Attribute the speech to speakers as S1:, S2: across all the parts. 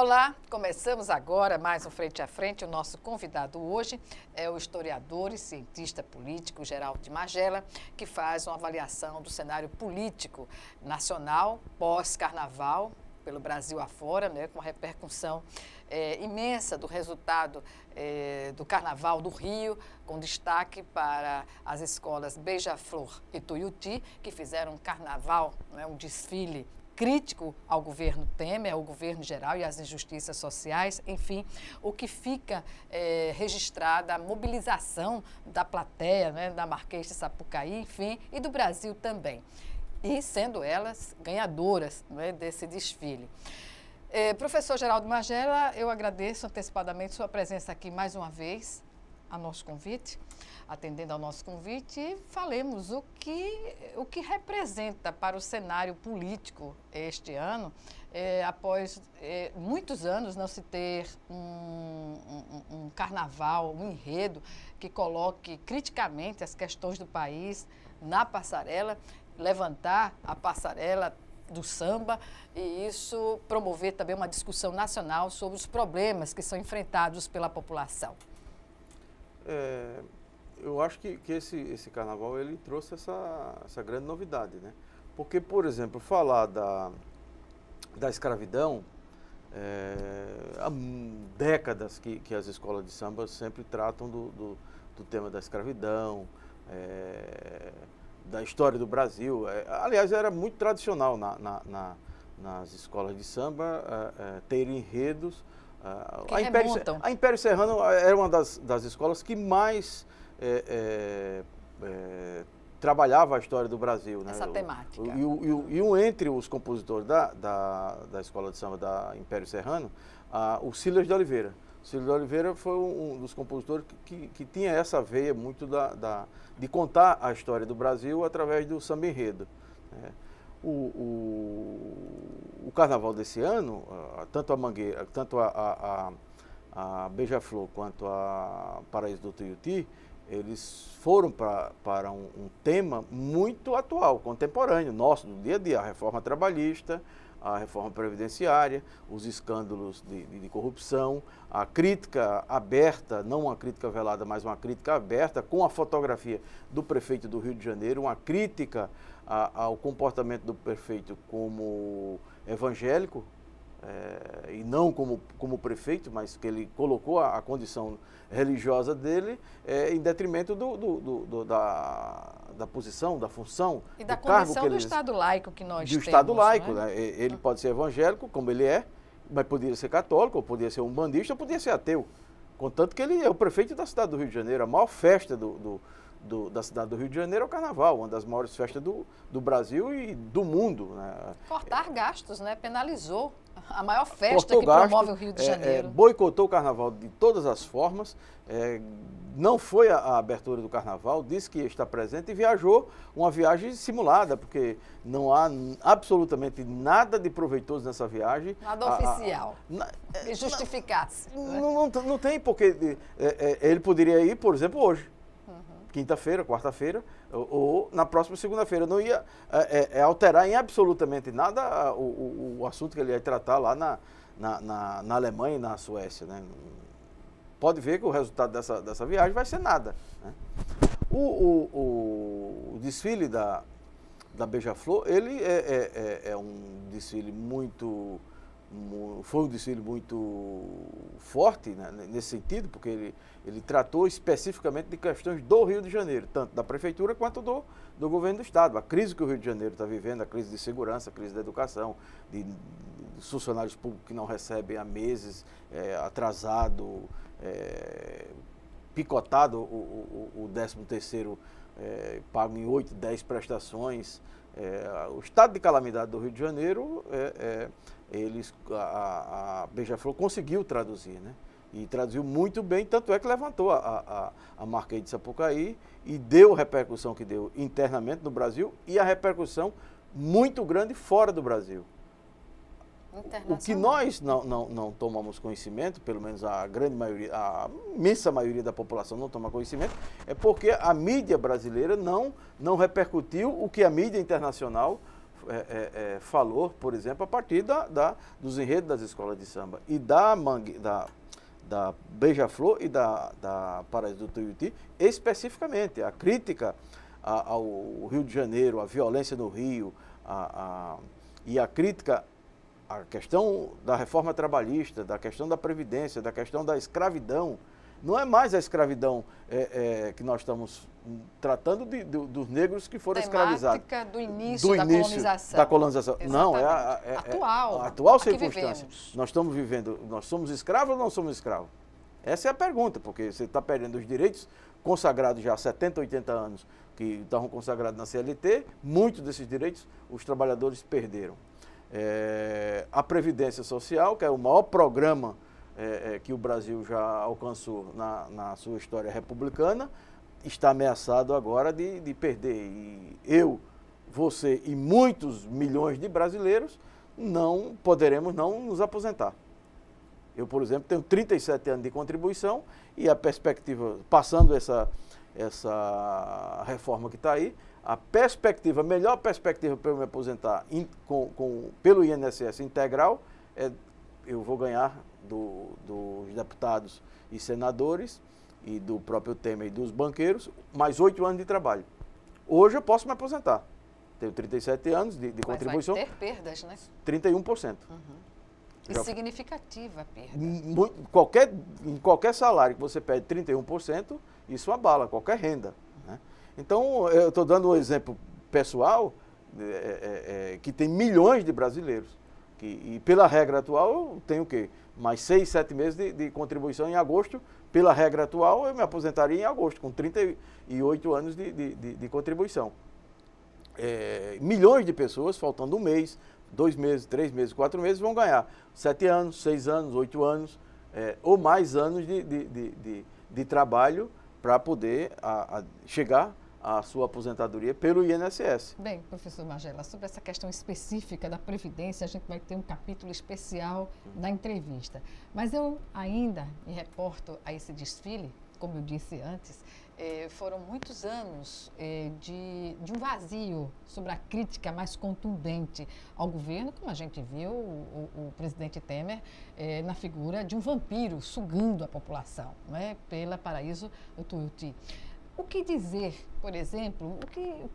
S1: Olá, começamos agora mais um Frente a Frente. O nosso convidado hoje é o historiador e cientista político Geraldo de Magela, que faz uma avaliação do cenário político nacional pós-carnaval, pelo Brasil afora, né, com uma repercussão imensa do resultado do Carnaval do Rio, com destaque para as escolas Beija-Flor e Tuiuti, que fizeram um carnaval, né, um desfile crítico ao governo Temer, ao governo geral e às injustiças sociais, enfim, o que fica registrada a mobilização da plateia, né, da Marquês de Sapucaí, enfim, e do Brasil também, e sendo elas ganhadoras, né, desse desfile. Professor Geraldo Magela, eu agradeço antecipadamente sua presença aqui mais uma vez, a nosso convite, atendendo ao nosso convite, e falemos o que representa para o cenário político este ano, após muitos anos não se ter um carnaval, um enredo que coloque criticamente as questões do país na passarela, levantar a passarela do samba e isso promover também uma discussão nacional sobre os problemas que são enfrentados pela população.
S2: Eu acho que esse carnaval ele trouxe essa grande novidade, né? Porque, por exemplo, falar da escravidão, há décadas que as escolas de samba sempre tratam do tema da escravidão, da história do Brasil. Aliás, era muito tradicional nas escolas de samba ter enredos. A Império Serrano era uma das escolas que mais trabalhava a história do Brasil, né?
S1: Essa temática.
S2: Entre os compositores da escola de samba da Império Serrano, o Silas de Oliveira. O Silas de Oliveira foi um dos compositores que tinha essa veia muito de contar a história do Brasil através do samba enredo, né? O carnaval desse ano, tanto a Mangueira, tanto a Beija-Flor quanto a Paraíso do Tuiuti, eles foram para um tema muito atual, contemporâneo, nosso, do dia a dia, a reforma trabalhista, a reforma previdenciária, os escândalos de corrupção, a crítica aberta, não uma crítica velada, mas uma crítica aberta, com a fotografia do prefeito do Rio de Janeiro, uma crítica ao comportamento do prefeito como evangélico, e não como prefeito, mas que ele colocou a condição religiosa dele em detrimento da posição, da função,
S1: e da
S2: do cargo
S1: condição
S2: que
S1: do Estado laico que nós temos.
S2: Do Estado laico,
S1: né?
S2: Ele pode ser evangélico, como ele é, mas poderia ser católico, ou poderia ser um bandista, ou poderia ser ateu. Contanto que ele é o prefeito da cidade do Rio de Janeiro. A maior festa da cidade do Rio de Janeiro é o Carnaval, uma das maiores festas do Brasil e do mundo, né?
S1: Cortar gastos, né? Penalizou a maior festa que promove o Rio de Janeiro.
S2: Boicotou o Carnaval de todas as formas, não foi a abertura do Carnaval, disse que ia estar presente e viajou uma viagem simulada, porque não há absolutamente nada de proveitoso nessa viagem.
S1: Nada oficial, que justificasse.
S2: Não tem, porque ele poderia ir, por exemplo, hoje. Quinta-feira, quarta-feira, ou na próxima segunda-feira. Não ia alterar em absolutamente nada o assunto que ele ia tratar lá na Alemanha e na Suécia, né? Pode ver que o resultado dessa viagem vai ser nada, né? O desfile da Beija-Flor, ele é um desfile foi um desfile muito forte, né, nesse sentido, porque ele tratou especificamente de questões do Rio de Janeiro, tanto da prefeitura quanto do governo do estado. A crise que o Rio de Janeiro está vivendo, a crise de segurança, a crise da educação, de funcionários públicos que não recebem há meses, atrasado, picotado o 13º pago em 8, 10 prestações. O estado de calamidade do Rio de Janeiro, a Beija-Flor conseguiu traduzir, né? E traduziu muito bem, tanto é que levantou a Marquês de Sapucaí e deu a repercussão que deu internamente no Brasil e a repercussão muito grande fora do Brasil. O que nós não tomamos conhecimento, pelo menos a grande maioria, a imensa maioria da população não toma conhecimento, é porque a mídia brasileira não repercutiu o que a mídia internacional falou, por exemplo, a partir dos enredos das escolas de samba e da Beija-Flor e da Paraíso do Tuiuti, especificamente. A crítica ao Rio de Janeiro, a violência no Rio, e a crítica à questão da reforma trabalhista, da questão da Previdência, da questão da escravidão. Não é mais a escravidão que nós estamos tratando dos negros que foram escravizados.
S1: Do início da colonização.
S2: Não,
S1: a
S2: atual circunstância. Nós somos escravos ou não somos escravos? Essa é a pergunta, porque você está perdendo os direitos consagrados já há 70, 80 anos, que estavam consagrados na CLT, muitos desses direitos os trabalhadores perderam. A Previdência Social, que é o maior programa que o Brasil já alcançou na sua história republicana, está ameaçado agora de perder. E eu, você e muitos milhões de brasileiros não poderemos não nos aposentar. Eu, por exemplo, tenho 37 anos de contribuição e a perspectiva, passando essa reforma que está aí, a melhor perspectiva para eu me aposentar pelo INSS integral eu vou ganhar dos deputados e senadores e do próprio Temer e dos banqueiros mais 8 anos de trabalho. Hoje eu posso me aposentar. Tenho 37 anos de contribuição.
S1: Mas vai ter perdas, né?
S2: 31%.
S1: E significativa a perda.
S2: Em qualquer salário que você pede 31%, isso abala qualquer renda. Né? Então, eu estou dando um exemplo pessoal, que tem milhões de brasileiros. E pela regra atual, eu tenho o quê? Mais 6, 7 meses de contribuição em agosto. Pela regra atual, eu me aposentaria em agosto, com 38 anos de contribuição. Milhões de pessoas, faltando um mês, 2 meses, 3 meses, 4 meses, vão ganhar 7 anos, 6 anos, 8 anos, ou mais anos de trabalho para poder chegar à sua aposentadoria pelo INSS.
S1: Bem, professor Magela, sobre essa questão específica da Previdência, a gente vai ter um capítulo especial na entrevista. Mas eu ainda me reporto a esse desfile, como eu disse antes, foram muitos anos de um vazio sobre a crítica mais contundente ao governo, como a gente viu o presidente Temer na figura de um vampiro sugando a população, né, pela Paraíso do Tuiuti. O que dizer, por exemplo,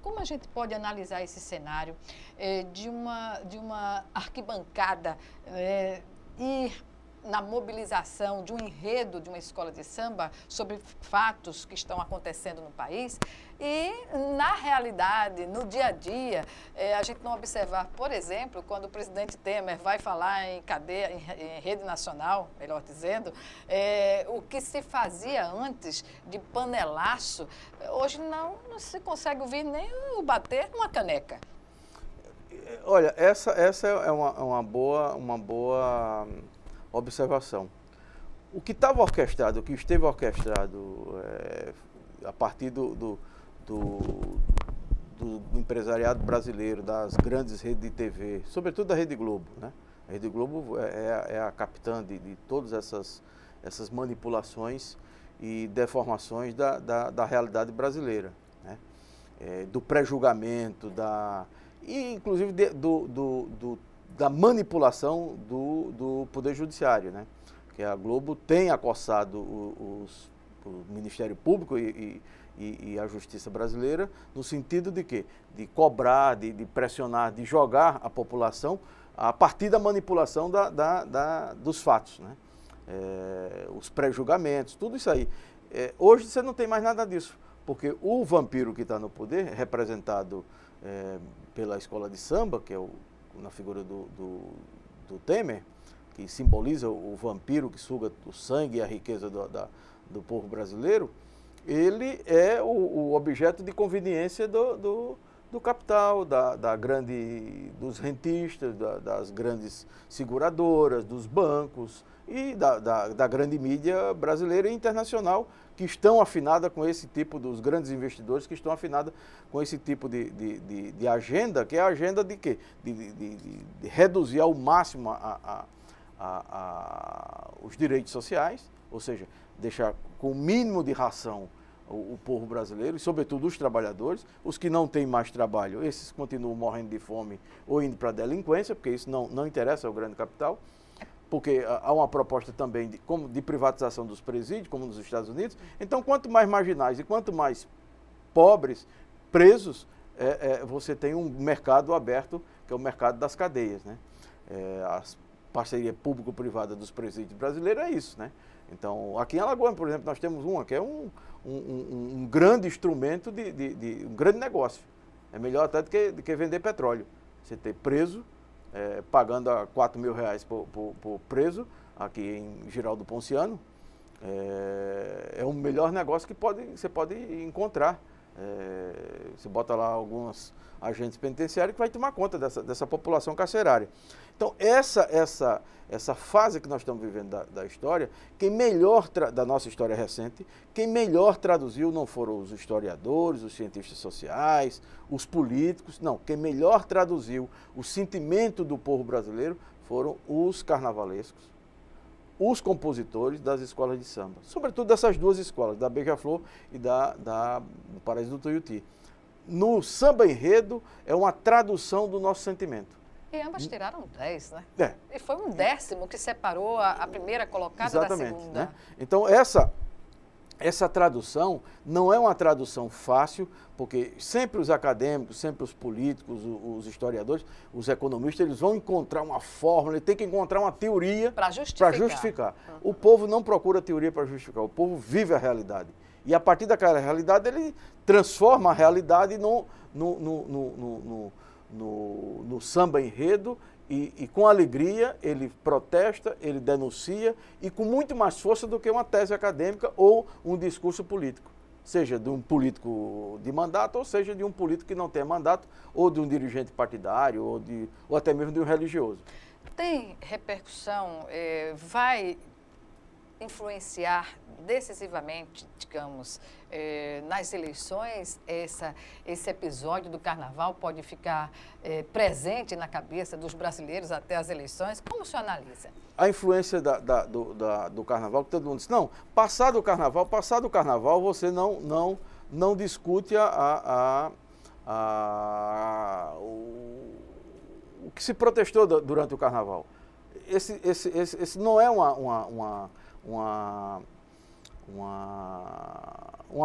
S1: como a gente pode analisar esse cenário de uma arquibancada ir na mobilização de um enredo de uma escola de samba sobre fatos que estão acontecendo no país e, na realidade, no dia a dia, a gente não observar, por exemplo, quando o presidente Temer vai falar em rede nacional, melhor dizendo, o que se fazia antes de panelaço, hoje não se consegue ouvir nem o bater uma caneca.
S2: Olha, essa é uma boa observação. O que estava orquestrado, o que esteve orquestrado a partir do empresariado brasileiro, das grandes redes de TV, sobretudo da Rede Globo, né? A Rede Globo é a capitã de todas essas manipulações e deformações da realidade brasileira, né? Do pré-julgamento, e inclusive da manipulação do Poder Judiciário, né? Que a Globo tem acossado o Ministério Público e a Justiça brasileira no sentido de quê? De cobrar, de pressionar, de jogar a população a partir da manipulação dos fatos, né? Os pré-julgamentos, tudo isso aí. Hoje você não tem mais nada disso, porque o vampiro que está no poder, representado pela escola de samba, que é na figura do Temer, que simboliza o vampiro que suga o sangue e a riqueza do povo brasileiro, ele é o objeto de conveniência do capital, dos rentistas, das grandes seguradoras, dos bancos e da grande mídia brasileira e internacional, que estão afinadas com esse tipo, dos grandes investidores que estão afinados com esse tipo de agenda, que é a agenda de quê? De reduzir ao máximo os direitos sociais, ou seja, deixar com o mínimo de ração o povo brasileiro, e sobretudo os trabalhadores. Os que não têm mais trabalho, esses continuam morrendo de fome ou indo para a delinquência, porque isso não interessa ao grande capital, porque há uma proposta também de privatização dos presídios, como nos Estados Unidos. Então, quanto mais marginais e quanto mais pobres, presos, você tem um mercado aberto, que é o mercado das cadeias, né? A parceria público-privada dos presídios brasileiros é isso, né? Então, aqui em Alagoas, por exemplo, nós temos uma que é um grande instrumento um grande negócio. É melhor até do que vender petróleo. Você ter preso, pagando a R$4.000 por preso, aqui em Giraldo Ponciano, é o melhor negócio que você pode encontrar. Você bota lá alguns agentes penitenciários que vai tomar conta dessa população carcerária. Então, essa fase que nós estamos vivendo da história, da nossa história recente, quem melhor traduziu não foram os historiadores, os cientistas sociais, os políticos, não. Quem melhor traduziu o sentimento do povo brasileiro foram os carnavalescos, os compositores das escolas de samba, sobretudo dessas duas escolas, da Beija-Flor e do Paraíso do Tuiuti. No samba enredo é uma tradução do nosso sentimento.
S1: E ambas tiraram 10, né? E foi um décimo que separou a primeira colocada da segunda.
S2: Né? Então, essa tradução não é uma tradução fácil, porque sempre os acadêmicos, sempre os políticos, os historiadores, os economistas, eles vão encontrar uma fórmula, ele tem que encontrar uma teoria para justificar. O povo não procura teoria para justificar, o povo vive a realidade. E a partir daquela realidade, ele transforma a realidade no samba enredo e com alegria ele protesta, ele denuncia e com muito mais força do que uma tese acadêmica ou um discurso político. Seja de um político de mandato ou seja de um político que não tem mandato ou de um dirigente partidário ou até mesmo de um religioso. Tem
S1: repercussão, vai influenciar decisivamente, digamos, nas eleições, esse episódio do carnaval pode ficar presente na cabeça dos brasileiros até as eleições? Como o senhor analisa?
S2: A influência do carnaval, que todo mundo diz, não, passado o carnaval, você não discute o que se protestou durante o carnaval. Esse não é uma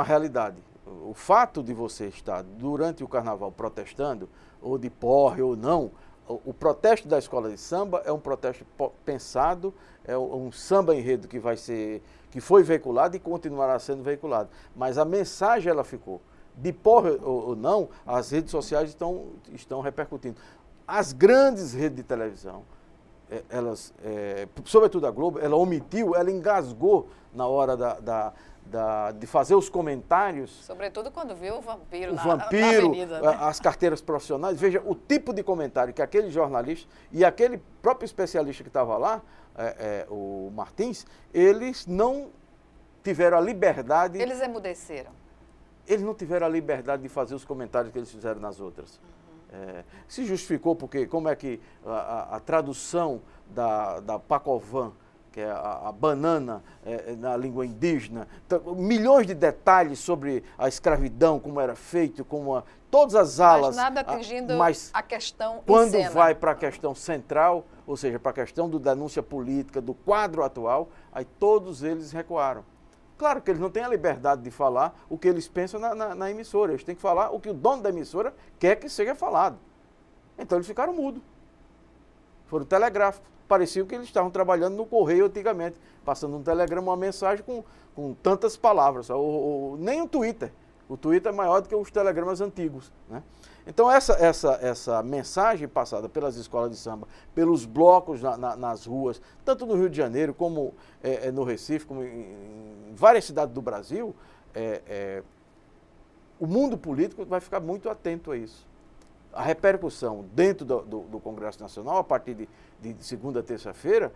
S2: realidade. O fato de você estar durante o carnaval protestando, ou de porre ou não, o protesto da escola de samba é um protesto pensado, é um samba enredo que foi veiculado e continuará sendo veiculado. Mas a mensagem ela ficou. De porre ou não, as redes sociais estão repercutindo. As grandes redes de televisão, elas, sobretudo a Globo, ela omitiu, ela engasgou na hora de fazer os comentários.
S1: Sobretudo quando viu o vampiro
S2: na
S1: avenida, né?
S2: As carteiras profissionais. Veja o tipo de comentário que aquele jornalista e aquele próprio especialista que estava lá, o Martins, eles não tiveram a liberdade...
S1: Eles emudeceram.
S2: Eles não tiveram a liberdade de fazer os comentários que eles fizeram nas outras. Se justificou porque, como é que a tradução da Pacovan, que é a banana na língua indígena, milhões de detalhes sobre a escravidão, como era feito, todas as alas...
S1: Mas nada atingindo a questão
S2: quando vai para a questão central, ou seja, para a questão da denúncia política, do quadro atual, aí todos eles recuaram. Claro que eles não têm a liberdade de falar o que eles pensam na emissora. Eles têm que falar o que o dono da emissora quer que seja falado. Então eles ficaram mudos. Foram telegráficos. Parecia que eles estavam trabalhando no correio antigamente, passando um telegrama, uma mensagem com tantas palavras. Nem o Twitter. O Twitter é maior do que os telegramas antigos, né? Então essa mensagem passada pelas escolas de samba, pelos blocos nas ruas, tanto no Rio de Janeiro como no Recife, como em várias cidades do Brasil, o mundo político vai ficar muito atento a isso. A repercussão dentro do Congresso Nacional, a partir de segunda a terça-feira,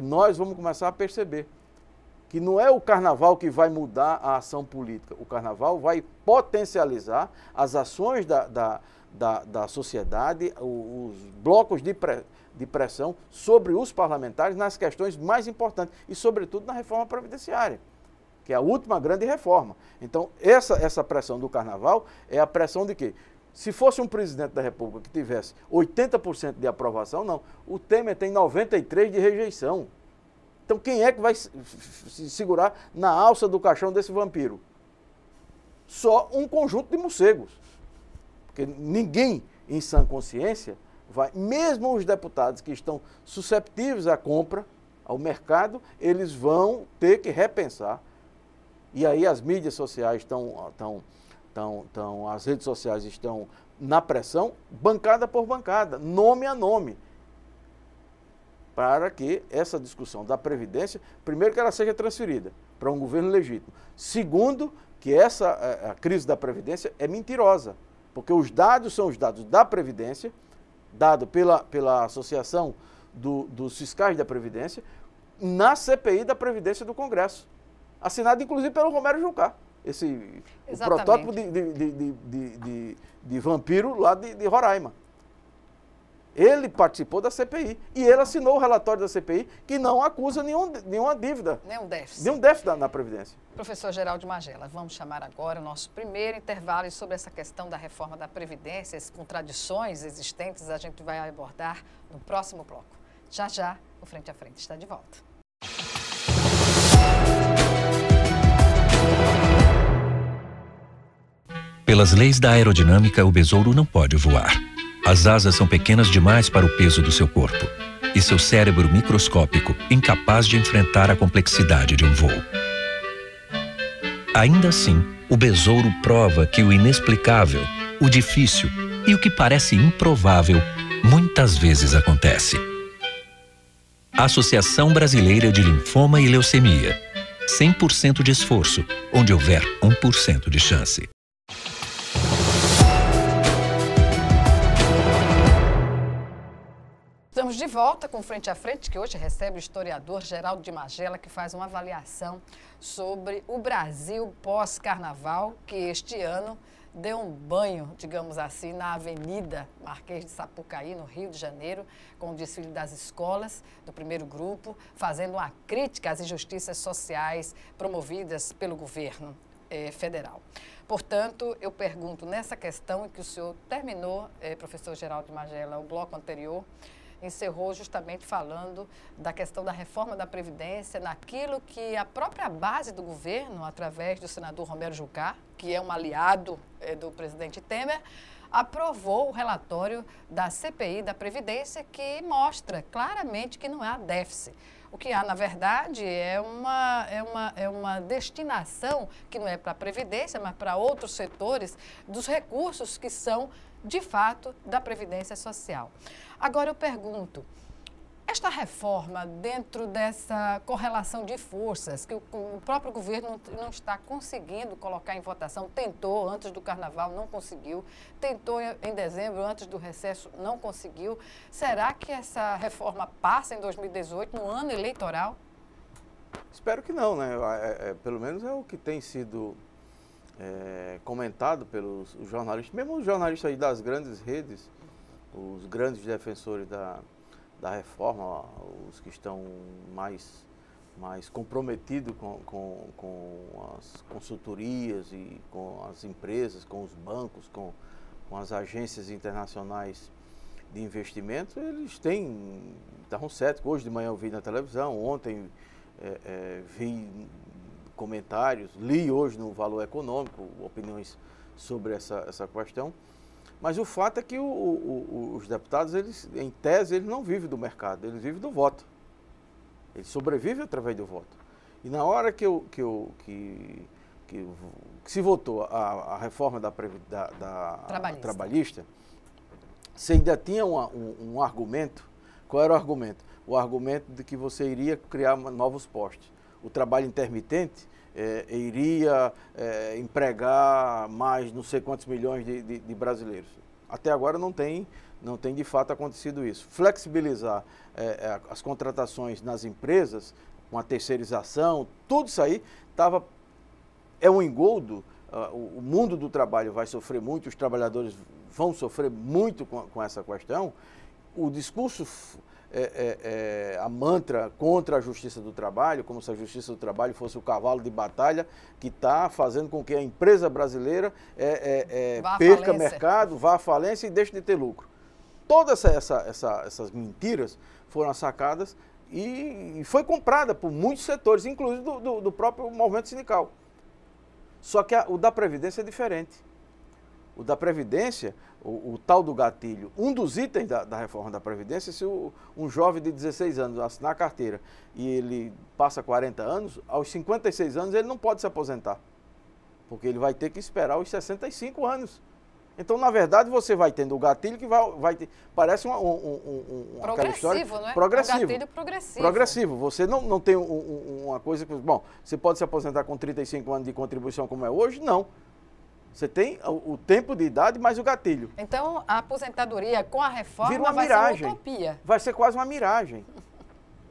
S2: nós vamos começar a perceber que não é o carnaval que vai mudar a ação política. O carnaval vai potencializar as ações da sociedade, os blocos de pressão sobre os parlamentares nas questões mais importantes e, sobretudo, na reforma previdenciária, que é a última grande reforma. Então, essa pressão do Carnaval é a pressão de quê? Se fosse um presidente da República que tivesse 80% de aprovação, não. O Temer tem 93% de rejeição. Então, quem é que vai se segurar na alça do caixão desse vampiro? Só um conjunto de morcegos. Porque ninguém, em sã consciência, vai, mesmo os deputados que estão susceptíveis à compra, ao mercado, eles vão ter que repensar. E aí as mídias sociais as redes sociais estão na pressão, bancada por bancada, nome a nome, para que essa discussão da Previdência, primeiro, que ela seja transferida para um governo legítimo. Segundo, que a crise da Previdência é mentirosa, porque os dados são os dados da Previdência, dado pela Associação dos Fiscais da Previdência, na CPI da Previdência do Congresso, assinado inclusive pelo Romero Jucá, o protótipo de vampiro lá de Roraima. Ele participou da CPI e ele assinou o relatório da CPI que não acusa nenhuma dívida.
S1: Nenhum déficit.
S2: Nenhum déficit na Previdência.
S1: Professor Geraldo Magela, vamos chamar agora o nosso primeiro intervalo e sobre essa questão da reforma da Previdência, as contradições existentes, a gente vai abordar no próximo bloco. Já já, o Frente a Frente está de volta.
S3: Pelas leis da aerodinâmica, o besouro não pode voar. As asas são pequenas demais para o peso do seu corpo. E seu cérebro microscópico, incapaz de enfrentar a complexidade de um voo. Ainda assim, o besouro prova que o inexplicável, o difícil e o que parece improvável, muitas vezes acontece. Associação Brasileira de Linfoma e Leucemia. 100% de esforço, onde houver 1% de chance.
S1: Estamos de volta com Frente a Frente, que hoje recebe o historiador Geraldo de Magela, que faz uma avaliação sobre o Brasil pós-carnaval, que este ano deu um banho, digamos assim, na Avenida Marquês de Sapucaí, no Rio de Janeiro, com o desfile das escolas do primeiro grupo, fazendo uma crítica às injustiças sociais promovidas pelo governo federal. Portanto, eu pergunto nessa questão em que o senhor terminou, professor Geraldo de Magela, o bloco anterior, encerrou justamente falando da questão da reforma da Previdência, naquilo que a própria base do governo, através do senador Romero Jucá, que é um aliado do presidente Temer, aprovou o relatório da CPI da Previdência, que mostra claramente que não há déficit. O que há, na verdade, é uma destinação que não é para a Previdência, mas para outros setores dos recursos que são, de fato, da Previdência Social. Agora eu pergunto, esta reforma, dentro dessa correlação de forças, que o próprio governo não está conseguindo colocar em votação, tentou antes do Carnaval, não conseguiu, tentou em dezembro, antes do recesso, não conseguiu. Será que essa reforma passa em 2018, no ano eleitoral?
S2: Espero que não, né? Pelo menos é o que tem sido comentado pelos jornalistas, mesmo os jornalistas aí das grandes redes, os grandes defensores da reforma, os que estão mais comprometidos com as consultorias e com as empresas, com os bancos, com as agências internacionais de investimentos, eles estavam céticos. Hoje de manhã eu vi na televisão, ontem vi comentários, li hoje no Valor Econômico opiniões sobre essa questão. Mas o fato é que os deputados, eles, em tese, eles não vivem do mercado, eles vivem do voto. Eles sobrevivem através do voto. E na hora que se votou a reforma da trabalhista, você ainda tinha um argumento. Qual era o argumento? O argumento de que você iria criar novos postos. O trabalho intermitente iria empregar mais não sei quantos milhões de brasileiros. Até agora não tem de fato acontecido isso. Flexibilizar as contratações nas empresas, com a terceirização, tudo isso aí é um engodo. O mundo do trabalho vai sofrer muito, os trabalhadores vão sofrer muito com essa questão, o discurso, a mantra contra a justiça do trabalho, como se a justiça do trabalho fosse o cavalo de batalha que está fazendo com que a empresa brasileira perca mercado, vá à falência e deixe de ter lucro. Todas essas mentiras foram sacadas e foi comprada por muitos setores, inclusive do próprio movimento sindical. Só que o da Previdência é diferente. O da Previdência, o tal do gatilho, um dos itens da reforma da Previdência, se um jovem de 16 anos assinar a carteira e ele passa 40 anos, aos 56 anos ele não pode se aposentar, porque ele vai ter que esperar os 65 anos. Então, na verdade, você vai tendo o gatilho que vai ter, parece aquela história...
S1: Progressivo, não é?
S2: Progressivo.
S1: Um gatilho progressivo.
S2: Progressivo. Você não tem uma coisa que... Bom, você pode se aposentar com 35 anos de contribuição como é hoje? Não. Você tem o tempo de idade mais o gatilho.
S1: Então, a aposentadoria com a reforma
S2: vira uma
S1: vai
S2: miragem.
S1: ser uma utopia.
S2: Vai ser quase uma miragem.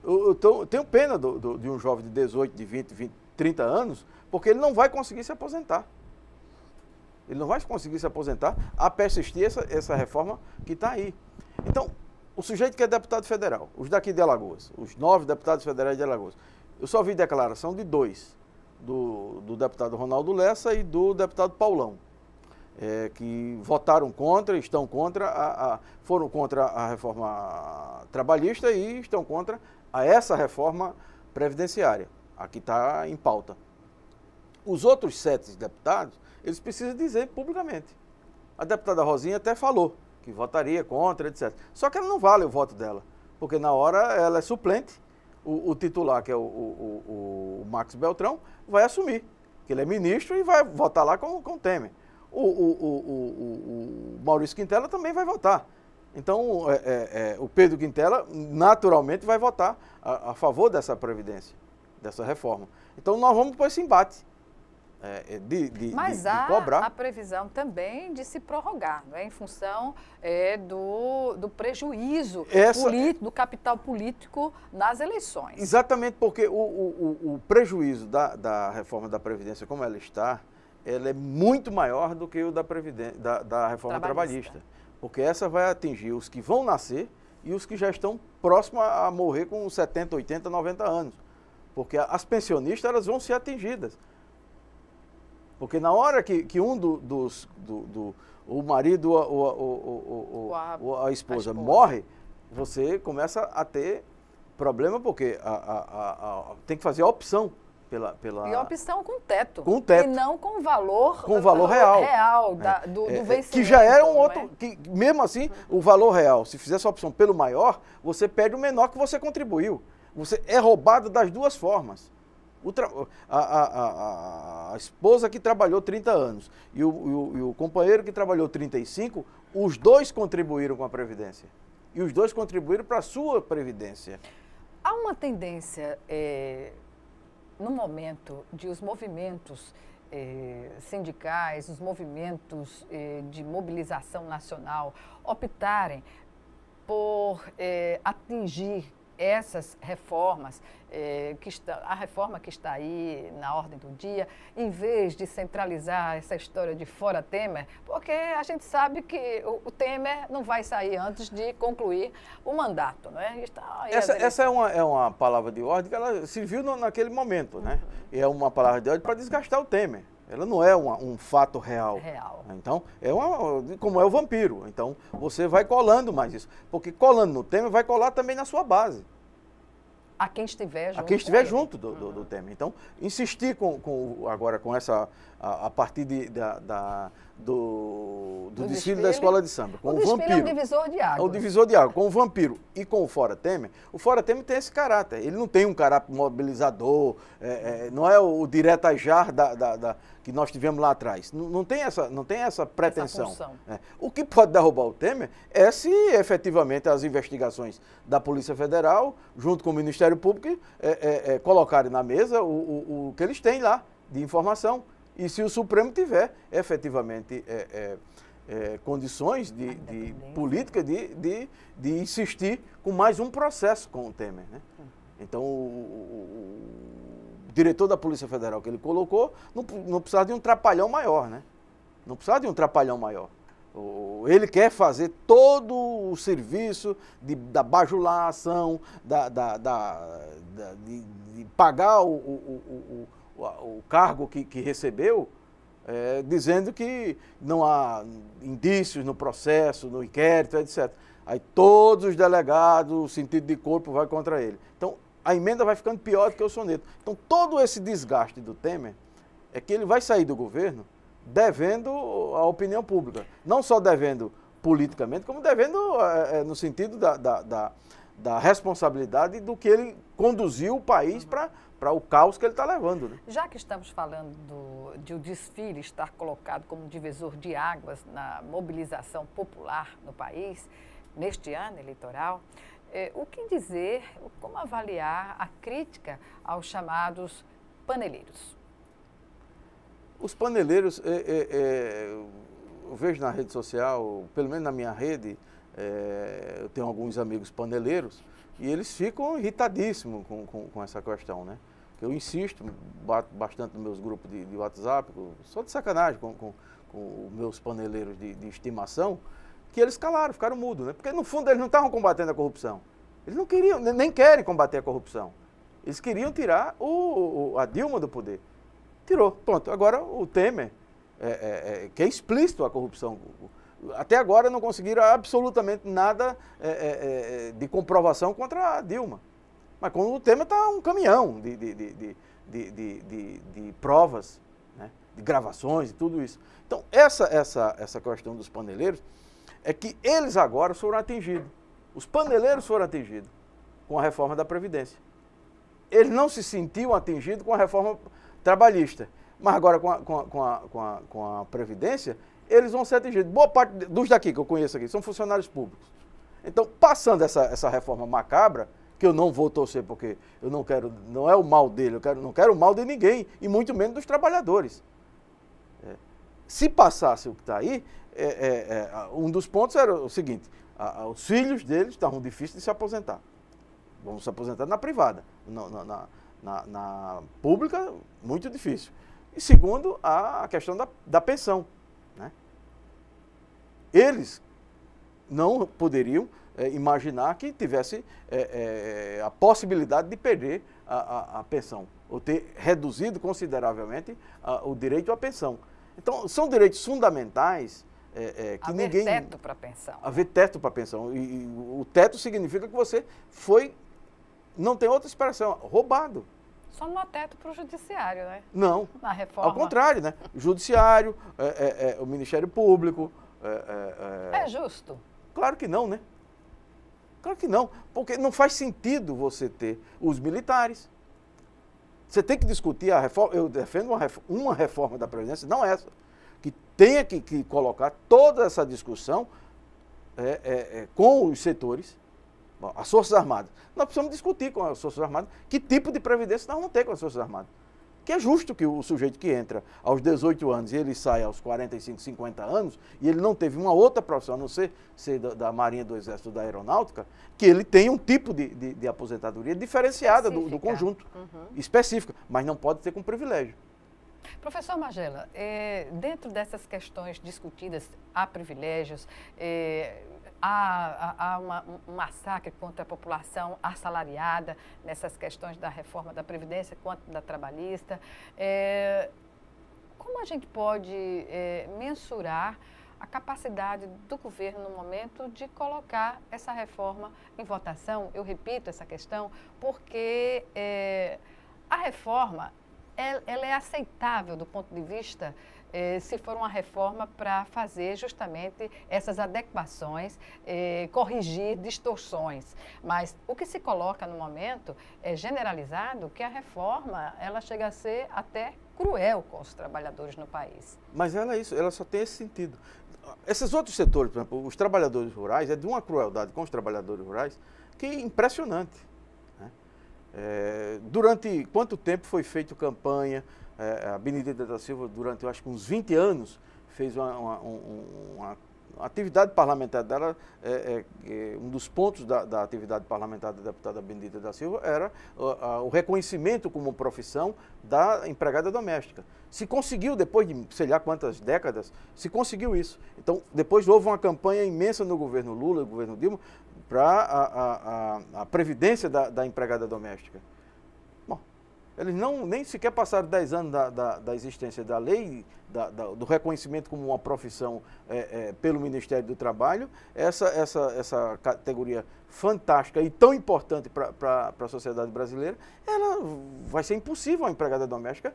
S2: Eu tenho pena de um jovem de 18, de 20, 30 anos, porque ele não vai conseguir se aposentar. Ele não vai conseguir se aposentar a persistir essa reforma que está aí. Então, o sujeito que é deputado federal, os daqui de Alagoas, os 9 deputados federais de Alagoas, eu só vi declaração de 2, do deputado Ronaldo Lessa e do deputado Paulão, que votaram contra, estão contra, foram contra a reforma trabalhista e estão contra essa reforma previdenciária, a que está em pauta. Os outros 7 deputados, eles precisam dizer publicamente. A deputada Rosinha até falou que votaria contra, etc. Só que ela não vale o voto dela, porque na hora ela é suplente, o titular, que é o Max Beltrão, vai assumir, que ele é ministro e vai votar lá com o Temer. O Maurício Quintela também vai votar. Então, o Pedro Quintela naturalmente vai votar a favor dessa previdência, dessa reforma. Então, nós vamos para esse embate.
S1: Mas há a previsão também de se prorrogar, não é? Em função do prejuízo político, do capital político nas eleições.
S2: Exatamente, porque o prejuízo da reforma da Previdência, como ela está, ela é muito maior do que o da reforma trabalhista. Porque essa vai atingir os que vão nascer e os que já estão próximos a morrer com 70, 80, 90 anos. Porque as pensionistas elas vão ser atingidas. Porque na hora que um o marido ou a esposa morre, você começa a ter problema, porque tem que fazer a opção pela...
S1: E a opção com teto.
S2: Com teto.
S1: E não com valor...
S2: Com valor real.
S1: Do vencimento.
S2: Que já era um outro... Que, mesmo assim, o valor real, se fizesse a opção pelo maior, você perde o menor que você contribuiu. Você é roubado das duas formas. A esposa que trabalhou 30 anos e o companheiro que trabalhou 35, os dois contribuíram com a Previdência. E os dois contribuíram para a sua Previdência.
S1: Há uma tendência, no momento, de os movimentos sindicais, os movimentos de mobilização nacional optarem por atingir essas reformas, a reforma que está aí na ordem do dia, em vez de centralizar essa história de fora Temer, porque a gente sabe que o Temer não vai sair antes de concluir o mandato, não é?
S2: Essa é uma palavra de ordem que ela se viu naquele momento, né? E é uma palavra de ordem para desgastar o Temer. Ela não é um fato real. Então, como é o vampiro. Então, você vai colando mais isso. Porque colando no Temer, vai colar também na sua base.
S1: A quem estiver junto.
S2: A quem estiver junto do Temer. Então, insistir agora com essa, a partir do desfile da escola de samba, com o vampiro.
S1: É um divisor de águas.
S2: É o divisor de águas. Com o vampiro e com o Fora Temer, o Fora Temer tem esse caráter. Ele não tem um caráter mobilizador, não é o direta-jar que nós tivemos lá atrás. Não tem essa pretensão. O que pode derrubar o Temer é se efetivamente as investigações da Polícia Federal, junto com o Ministério Público, colocarem na mesa o que eles têm lá de informação. E se o Supremo tiver efetivamente condições políticas de insistir com mais um processo com o Temer, né? Então, o diretor da Polícia Federal que ele colocou não precisava de um trapalhão maior, né? Não precisava de um trapalhão maior. Ele quer fazer todo o serviço da bajulação, de pagar o cargo que recebeu, dizendo que não há indícios no processo, no inquérito, etc. Aí todos os delegados, o sentido de corpo vai contra ele. Então, a emenda vai ficando pior do que o soneto. Então, todo esse desgaste do Temer é que ele vai sair do governo devendo à opinião pública. Não só devendo politicamente, como devendo no sentido da responsabilidade do que ele conduziu o país para o caos que ele está levando. Né?
S1: Já que estamos falando de o desfile estar colocado como divisor de águas na mobilização popular no país, neste ano eleitoral, o que dizer, como avaliar a crítica aos chamados paneleiros?
S2: Os paneleiros, eu vejo na rede social, pelo menos na minha rede, eu tenho alguns amigos paneleiros e eles ficam irritadíssimos com essa questão, né? Eu insisto, bato bastante nos meus grupos de WhatsApp, só de sacanagem com os meus paneleiros de estimação, que eles calaram, ficaram mudos, né? Porque no fundo eles não estavam combatendo a corrupção. Eles não queriam, nem querem combater a corrupção. Eles queriam tirar a Dilma do poder. Tirou, pronto. Agora o Temer, que é explícito a corrupção, até agora não conseguiram absolutamente nada de comprovação contra a Dilma. Mas quando o Temer está um caminhão de provas, né, de gravações e tudo isso. Então, essa questão dos paneleiros é que eles agora foram atingidos. Os paneleiros foram atingidos com a reforma da Previdência. Eles não se sentiam atingidos com a reforma trabalhista. Mas agora com a Previdência, eles vão ser atingidos. Boa parte dos daqui que eu conheço aqui são funcionários públicos. Então, passando essa reforma macabra, que eu não vou torcer porque eu não quero, não é o mal dele, não quero o mal de ninguém, e muito menos dos trabalhadores. Se passasse o que está aí, um dos pontos era o seguinte, os filhos deles estavam difíceis de se aposentar. Vão se aposentar na privada. Na pública, muito difícil. E segundo, a questão da pensão. Né? Eles não poderiam imaginar que tivesse a possibilidade de perder a pensão, ou ter reduzido consideravelmente o direito à pensão. Então, são direitos fundamentais que ninguém...
S1: Haver teto para a pensão.
S2: Haver teto para a pensão. E o teto significa que você foi... Não tem outra expressão, roubado.
S1: Só não há teto para o judiciário, né?
S2: Não.
S1: Na reforma.
S2: Ao contrário, né? O judiciário, o Ministério Público...
S1: É justo?
S2: Claro que não, né? Claro que não. Porque não faz sentido você ter os militares. Você tem que discutir a reforma. Eu defendo uma reforma da Previdência, não essa. Que tenha que colocar toda essa discussão com os setores. As Forças Armadas. Nós precisamos discutir com as Forças Armadas que tipo de previdência nós vamos ter com as Forças Armadas. Que é justo que o sujeito que entra aos 18 anos e ele sai aos 45, 50 anos, e ele não teve uma outra profissão, a não ser da Marinha, do Exército, da Aeronáutica, que ele tenha um tipo de aposentadoria diferenciada do conjunto, específica, mas não pode ter com privilégio.
S1: Professor Magela, dentro dessas questões discutidas, há privilégios, há um massacre contra a população assalariada nessas questões da reforma da Previdência quanto da trabalhista. Como a gente pode mensurar a capacidade do governo no momento de colocar essa reforma em votação? Eu repito essa questão porque a reforma ela é aceitável do ponto de vista se for uma reforma para fazer justamente essas adequações, corrigir distorções. Mas o que se coloca no momento é generalizado que a reforma ela chega a ser até cruel com os trabalhadores no país.
S2: Mas ela só tem esse sentido. Esses outros setores, por exemplo, os trabalhadores rurais, é de uma crueldade com os trabalhadores rurais que é impressionante. Né? Durante quanto tempo foi feita campanha? A Benedita da Silva, durante, eu acho que uns 20 anos, fez uma A atividade parlamentar dela, um dos pontos da atividade parlamentar da deputada Benedita da Silva era o reconhecimento como profissão da empregada doméstica. Se conseguiu, depois de sei lá quantas décadas, se conseguiu isso. Então, depois houve uma campanha imensa no governo Lula, no governo Dilma, para a previdência da empregada doméstica. Bom, eles nem sequer passaram 10 anos da existência da lei, do reconhecimento como uma profissão pelo Ministério do Trabalho. Essa categoria fantástica e tão importante para a sociedade brasileira, ela vai ser impossível a empregada doméstica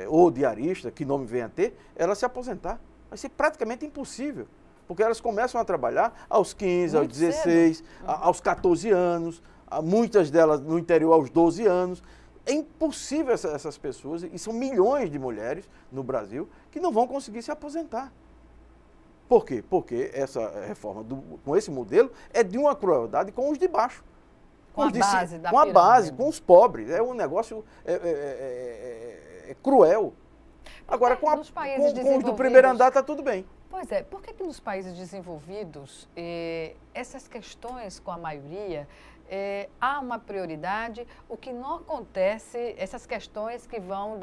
S2: ou diarista, que nome venha a ter, ela se aposentar. Vai ser praticamente impossível, porque elas começam a trabalhar aos 15, aos 16, aos 14 anos, muitas delas no interior aos 12 anos. É impossível essas pessoas, e são milhões de mulheres no Brasil, que não vão conseguir se aposentar. Por quê? Porque essa reforma, com esse modelo, é de uma crueldade com os de baixo.
S1: Com a base da
S2: pirâmide. Com a base, com os pobres. É um negócio cruel. Agora, com os do primeiro andar está tudo bem.
S1: Pois é, por que nos países desenvolvidos, essas questões com a maioria, há uma prioridade, o que não acontece, essas questões que vão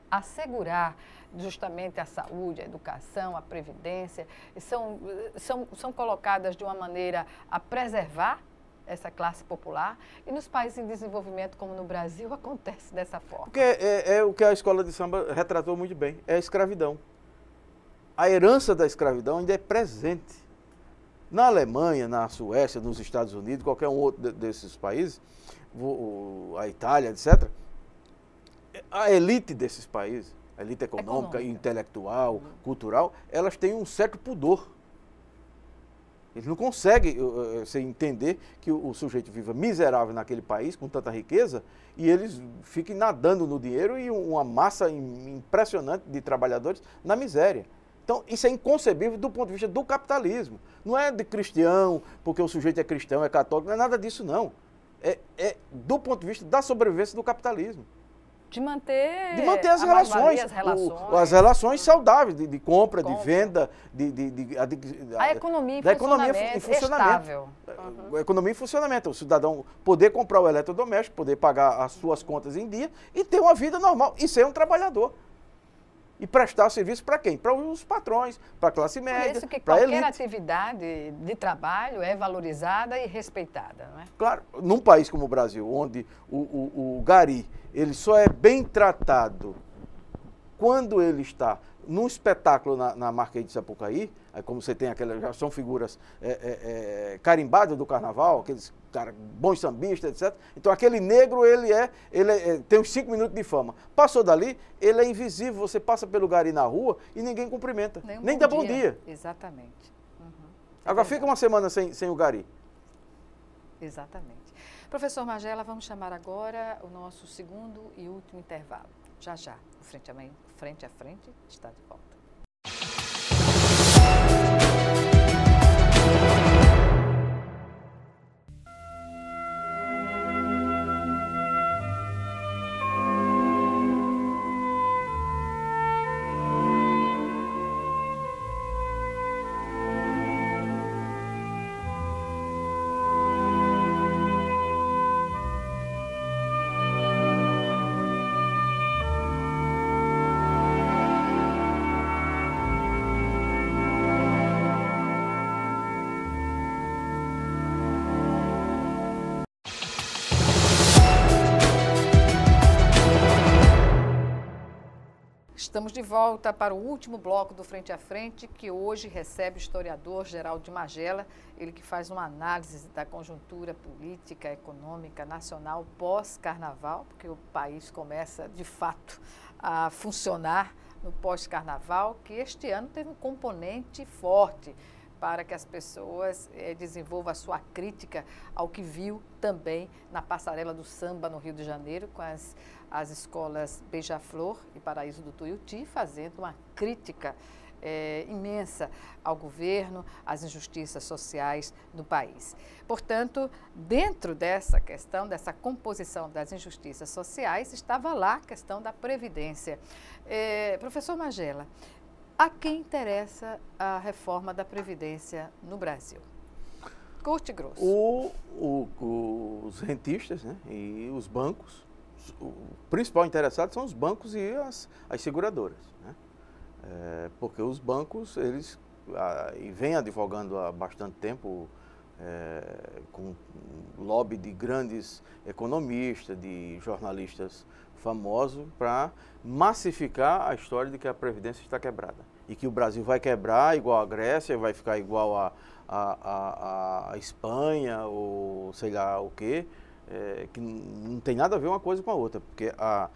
S1: assegurar justamente a saúde, a educação, a previdência, são colocadas de uma maneira a preservar essa classe popular, e nos países em desenvolvimento, como no Brasil, acontece dessa forma.
S2: Porque é o que a escola de samba retratou muito bem, é a escravidão. A herança da escravidão ainda é presente. Na Alemanha, na Suécia, nos Estados Unidos, qualquer um outro desses países, a Itália, etc., a elite desses países, a elite econômica, intelectual, cultural, elas têm um certo pudor. Eles não conseguem entender que o sujeito viva miserável naquele país, com tanta riqueza, e eles fiquem nadando no dinheiro e uma massa impressionante de trabalhadores na miséria. Então, isso é inconcebível do ponto de vista do capitalismo. Não é de cristão, porque o sujeito é cristão, é católico, não é nada disso, não. É do ponto de vista da sobrevivência do capitalismo.
S1: De manter
S2: as relações. As relações saudáveis, de compra, de venda,
S1: a economia em funcionamento. Estável.
S2: A economia em funcionamento. O cidadão poder comprar o eletrodoméstico, poder pagar as suas contas em dia e ter uma vida normal e ser um trabalhador. E prestar serviço para quem? Para os patrões, para a classe média, para a elite. Por isso que
S1: qualquer atividade de trabalho é valorizada e respeitada, não é?
S2: Claro, num país como o Brasil, onde o gari, ele só é bem tratado quando ele está num espetáculo na Marquês de Sapucaí, aí como você tem aquelas, já são figuras carimbadas do carnaval, aqueles caras bons sambistas, etc. Então aquele negro, ele tem uns 5 minutos de fama. Passou dali, ele é invisível, você passa pelo gari na rua e ninguém cumprimenta, nem dá bom dia.
S1: Exatamente.
S2: Agora fica uma semana sem o gari.
S1: Exatamente. Professor Magela, vamos chamar agora o nosso segundo e último intervalo. Já, o Frente a Frente está de volta. Estamos de volta para o último bloco do Frente a Frente, que hoje recebe o historiador Geraldo de Magela, ele que faz uma análise da conjuntura política, econômica, nacional pós-carnaval, porque o país começa, de fato, a funcionar no pós-carnaval, que este ano teve um componente forte para que as pessoas desenvolvam a sua crítica ao que viu também na passarela do samba no Rio de Janeiro, com as escolas Beija-Flor e Paraíso do Tuiuti, fazendo uma crítica imensa ao governo, às injustiças sociais do país. Portanto, dentro dessa questão, dessa composição das injustiças sociais, estava lá a questão da Previdência. Professor Magela, A quem interessa a reforma da Previdência no Brasil? Curto e grosso.
S2: Os rentistas, né, e os bancos. O principal interessado são os bancos e as seguradoras, né? Porque os bancos, eles vêm advogando há bastante tempo com lobby de grandes economistas, de jornalistas famosos, para massificar a história de que a Previdência está quebrada. E que o Brasil vai quebrar igual a Grécia, vai ficar igual a Espanha, ou sei lá o quê, que não tem nada a ver uma coisa com a outra, porque a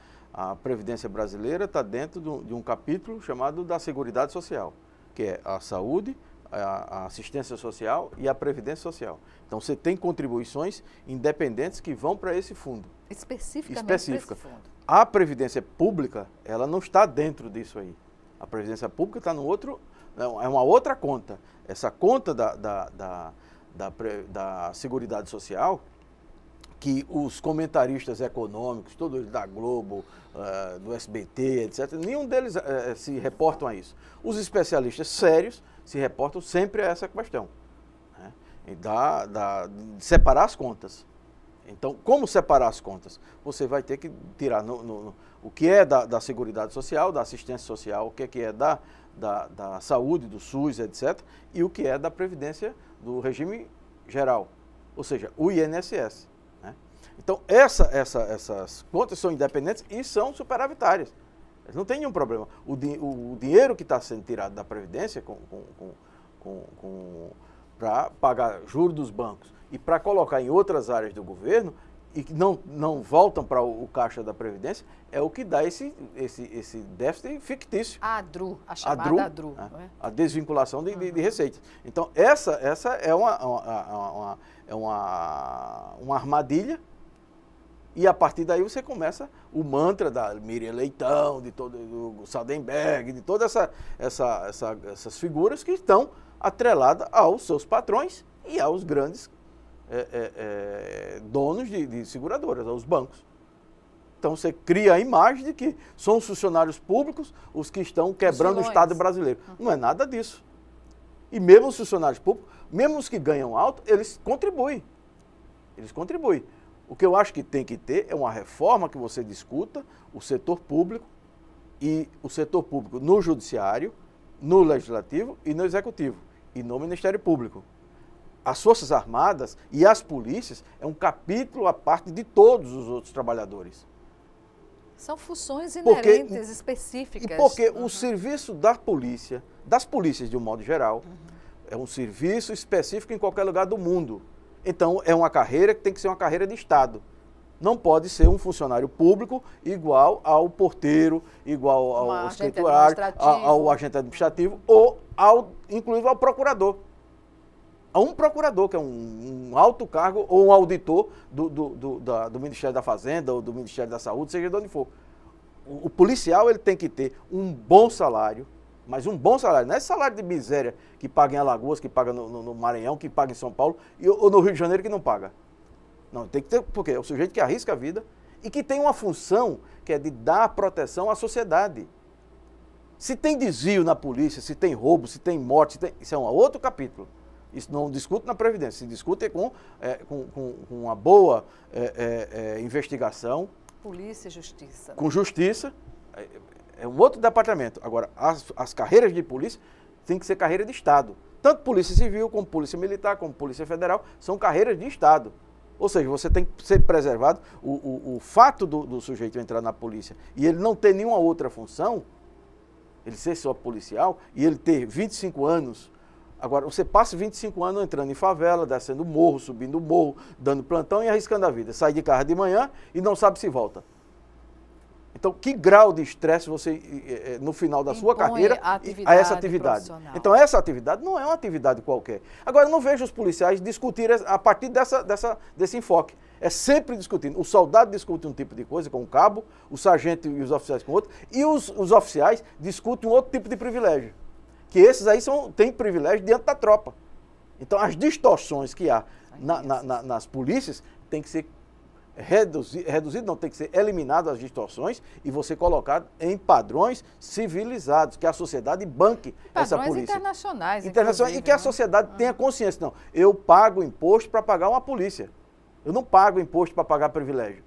S2: Previdência brasileira está dentro de um capítulo chamado da Seguridade Social, que é a saúde, a assistência social e a previdência social. Então, você tem contribuições independentes que vão para esse fundo.
S1: Especificamente para esse fundo.
S2: A Previdência Pública, ela não está dentro disso aí. A Previdência Pública está no outro, é uma outra conta. Essa conta da Seguridade Social, que os comentaristas econômicos, todos eles da Globo, do SBT, etc., nenhum deles se reportam a isso. Os especialistas sérios se reportam sempre a essa questão, né? E de separar as contas. Então, como separar as contas? Você vai ter que tirar o que é da Seguridade Social, da assistência social, o que é da saúde, do SUS, etc., e o que é da Previdência do regime geral, ou seja, o INSS. Então, essas contas são independentes e são superavitárias. Não tem nenhum problema. O dinheiro que está sendo tirado da Previdência para pagar juros dos bancos e para colocar em outras áreas do governo e que não voltam para o caixa da Previdência, é o que dá esse déficit fictício.
S1: A ADRU, a chamada ADRU.
S2: A desvinculação de receitas. Então, essa é uma armadilha. E a partir daí você começa o mantra da Miriam Leitão, do Saldenberg, de todas essas figuras que estão atreladas aos seus patrões e aos grandes donos de seguradoras, aos bancos. Então você cria a imagem de que são os funcionários públicos os que estão quebrando o Estado brasileiro. Não é nada disso. E mesmo os funcionários públicos, mesmo os que ganham alto, eles contribuem. Eles contribuem. O que eu acho que tem que ter é uma reforma que você discuta o setor público e o setor público no judiciário, no legislativo e no executivo, e no Ministério Público. As Forças Armadas e as polícias é um capítulo à parte de todos os outros trabalhadores.
S1: São funções inerentes, específicas.
S2: E porque o serviço da polícia, das polícias de um modo geral, é um serviço específico em qualquer lugar do mundo. Então, é uma carreira que tem que ser uma carreira de Estado. Não pode ser um funcionário público igual ao porteiro, igual ao escriturário, ao agente administrativo ou, inclusive, ao procurador. A um procurador, que é um alto cargo, ou um auditor do Ministério da Fazenda ou do Ministério da Saúde, seja de onde for. O policial ele tem que ter um bom salário, mas um bom salário, não é salário de miséria que paga em Alagoas, que paga no Maranhão, que paga em São Paulo, ou no Rio de Janeiro que não paga. Não, tem que ter, porque é o sujeito que arrisca a vida e que tem uma função que é de dar proteção à sociedade. Se tem desvio na polícia, se tem roubo, se tem morte, isso é um outro capítulo. Isso não discute na Previdência, se discute com uma boa investigação.
S1: Polícia e Justiça.
S2: Com justiça. É um outro departamento. Agora, as carreiras de polícia têm que ser carreira de Estado. Tanto Polícia Civil, como Polícia Militar, como Polícia Federal, são carreiras de Estado. Ou seja, você tem que ser preservado. O fato do sujeito entrar na polícia e ele não ter nenhuma outra função, ele ser só policial, e ele ter 25 anos. Agora, você passa 25 anos entrando em favela, descendo morro, subindo morro, dando plantão e arriscando a vida. Sai de carro de manhã e não sabe se volta. Então, que grau de estresse você, no final da sua carreira, a essa atividade? Então, essa atividade não é uma atividade qualquer. Agora, eu não vejo os policiais discutirem a partir desse enfoque. É sempre discutindo. O soldado discute um tipo de coisa com o cabo, o sargento e os oficiais com outro, e os oficiais discutem um outro tipo de privilégio. Que esses aí têm privilégio diante da tropa. Então, as distorções que há nas polícias têm que ser reduzido não, tem que ser eliminado as distorções e você colocado em padrões civilizados, que a sociedade banque essa polícia.
S1: Internacionais,
S2: e que a sociedade tenha consciência. Não, eu pago imposto para pagar uma polícia. Eu não pago imposto para pagar privilégio.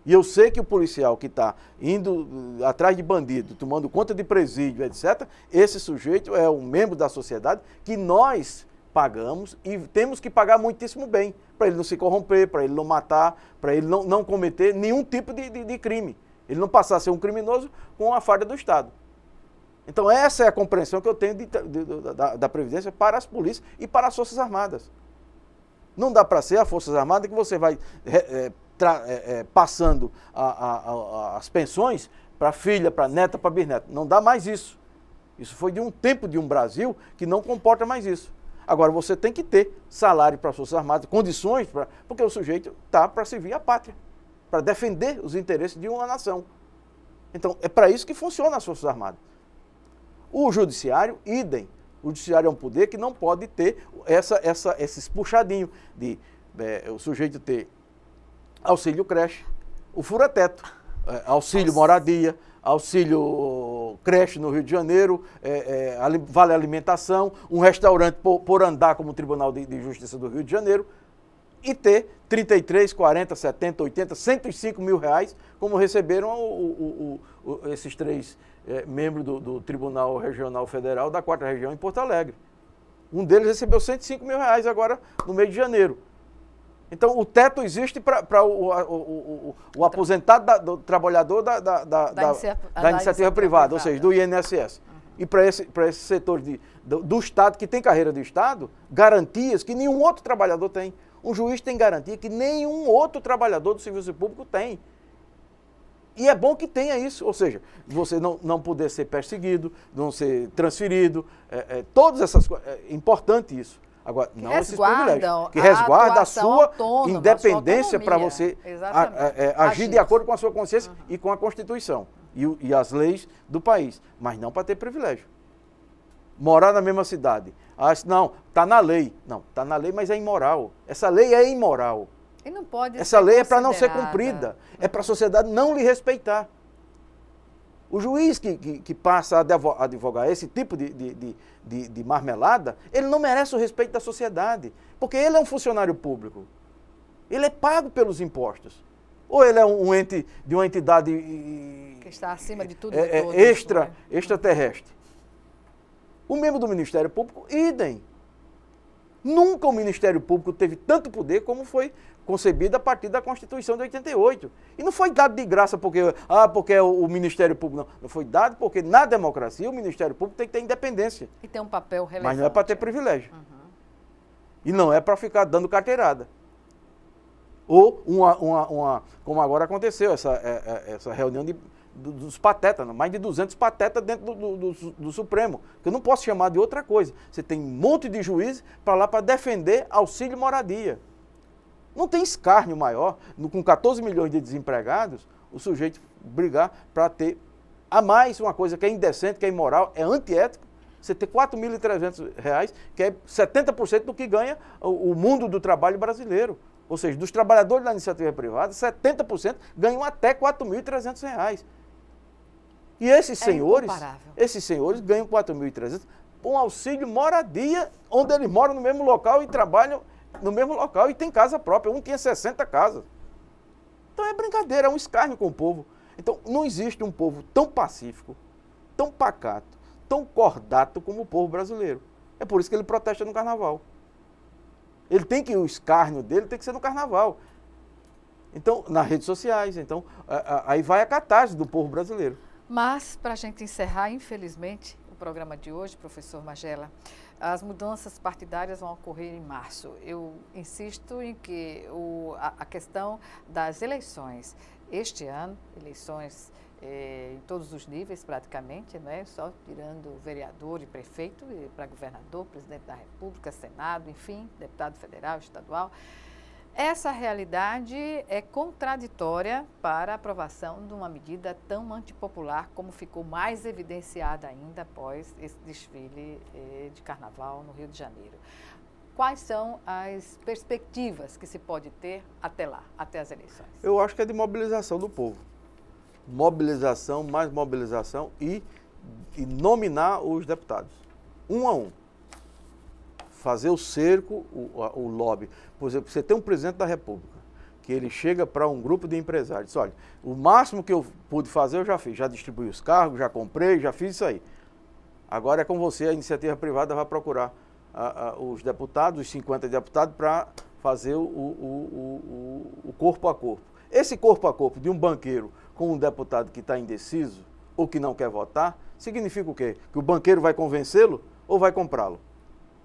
S2: E eu sei que o policial que está indo atrás de bandido, tomando conta de presídio, etc., esse sujeito é um membro da sociedade que nós pagamos e temos que pagar muitíssimo bem, para ele não se corromper, para ele não matar, para ele não cometer nenhum tipo de crime. Ele não passar a ser um criminoso com a falha do Estado. Então essa é a compreensão que eu tenho da Previdência para as polícias e para as Forças Armadas. Não dá para ser a Forças Armadas que você vai passando as pensões para filha, para neta, para bisneta. Não dá mais isso. Isso foi de um tempo de um Brasil que não comporta mais isso. Agora você tem que ter salário para as Forças Armadas, condições, porque o sujeito está para servir a pátria, para defender os interesses de uma nação. Então é para isso que funciona as Forças Armadas. O Judiciário, idem. O Judiciário é um poder que não pode ter esses puxadinhos de o sujeito ter auxílio creche, o fura-teto, auxílio moradia, auxílio creche no Rio de Janeiro, vale alimentação, um restaurante por andar como o Tribunal de Justiça do Rio de Janeiro, e ter 33, 40, 70, 80, 105 mil reais, como receberam esses três membros do Tribunal Regional Federal da 4ª Região em Porto Alegre. Um deles recebeu 105 mil reais agora no mês de janeiro. Então, o teto existe para o aposentado do trabalhador da iniciativa privada, ou seja, do INSS. Uhum. E para esse setor do Estado, que tem carreira do Estado, garantias que nenhum outro trabalhador tem. Um juiz tem garantia que nenhum outro trabalhador do serviço público tem. E é bom que tenha isso, ou seja, você não poder ser perseguido, não ser transferido, todas essas coisas, é importante isso. Agora, não esses privilégios, que resguarda a sua independência para você agir de acordo com a sua consciência e com a Constituição e as leis do país, mas não para ter privilégio. Morar na mesma cidade. Não, está na lei. Não, está na lei, mas é imoral. Essa lei é imoral.
S1: E não pode
S2: Essa lei é para não ser cumprida, é para a sociedade não lhe respeitar. O juiz que passa a advogar esse tipo de marmelada, ele não merece o respeito da sociedade, porque ele é um funcionário público. Ele é pago pelos impostos. Ou ele é um ente de uma entidade
S1: que está acima de tudo
S2: extraterrestre. O membro do Ministério Público, idem. Nunca o Ministério Público teve tanto poder como foi concebido a partir da Constituição de 88. E não foi dado de graça porque é o Ministério Público, não. Não foi dado porque na democracia o Ministério Público tem que ter independência.
S1: E tem um papel relevante.
S2: Mas não é para ter privilégio. Uhum. E não é para ficar dando carteirada. Ou como agora aconteceu, essa reunião dos patetas, mais de 200 patetas dentro do Supremo, que eu não posso chamar de outra coisa. Você tem um monte de juízes para lá para defender auxílio moradia. Não tem escárnio maior, com 14 milhões de desempregados, o sujeito brigar para ter a mais uma coisa que é indecente, que é imoral, é antiético, você ter R$ 4.300, que é 70% do que ganha o mundo do trabalho brasileiro. Ou seja, dos trabalhadores da iniciativa privada, 70% ganham até R$ 4.300. E esses senhores ganham 4.300 com auxílio moradia, onde eles moram no mesmo local e trabalham no mesmo local e tem casa própria. Um tinha 60 casas. Então é brincadeira, é um escárnio com o povo. Então não existe um povo tão pacífico, tão pacato, tão cordato como o povo brasileiro. É por isso que ele protesta no carnaval. O escárnio dele tem que ser no carnaval. Então, nas redes sociais. Então, aí vai a catarse do povo brasileiro.
S1: Mas, para a gente encerrar, infelizmente, o programa de hoje, professor Magela, as mudanças partidárias vão ocorrer em março. Eu insisto em que a questão das eleições, este ano, eleições em todos os níveis praticamente, né? Só tirando vereador e prefeito, para governador, presidente da República, Senado, enfim, deputado federal, estadual. Essa realidade é contraditória para a aprovação de uma medida tão antipopular como ficou mais evidenciada ainda após esse desfile de carnaval no Rio de Janeiro. quais são as perspectivas que se pode ter até lá, até as eleições?
S2: Eu acho que é de mobilização do povo. Mobilização, mais mobilização e nominar os deputados, um a um. Fazer o cerco, o lobby. Por exemplo, você tem um presidente da República, que ele chega para um grupo de empresários, diz, olha, o máximo que eu pude fazer eu já fiz, já distribuí os cargos, já comprei, já fiz isso aí. Agora é com você, a iniciativa privada vai procurar os deputados, os 50 deputados, para fazer o corpo a corpo. Esse corpo a corpo de um banqueiro com um deputado que está indeciso ou que não quer votar, significa o quê? Que o banqueiro vai convencê-lo ou vai comprá-lo?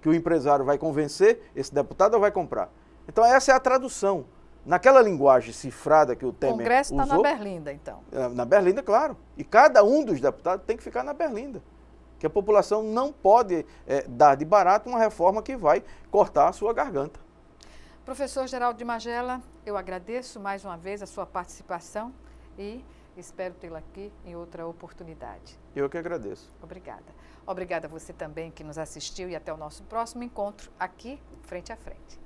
S2: Que o empresário vai convencer esse deputado ou vai comprar? Então essa é a tradução. Naquela linguagem cifrada que o Temer usou...
S1: O Congresso está na Berlinda, então.
S2: Na Berlinda, claro. E cada um dos deputados tem que ficar na Berlinda. Que a população não pode dar de barato uma reforma que vai cortar a sua garganta.
S1: Professor Geraldo de Magela, eu agradeço mais uma vez a sua participação e espero tê-la aqui em outra oportunidade.
S2: Eu que agradeço.
S1: Obrigada. Obrigada a você também que nos assistiu e até o nosso próximo encontro aqui, Frente a Frente.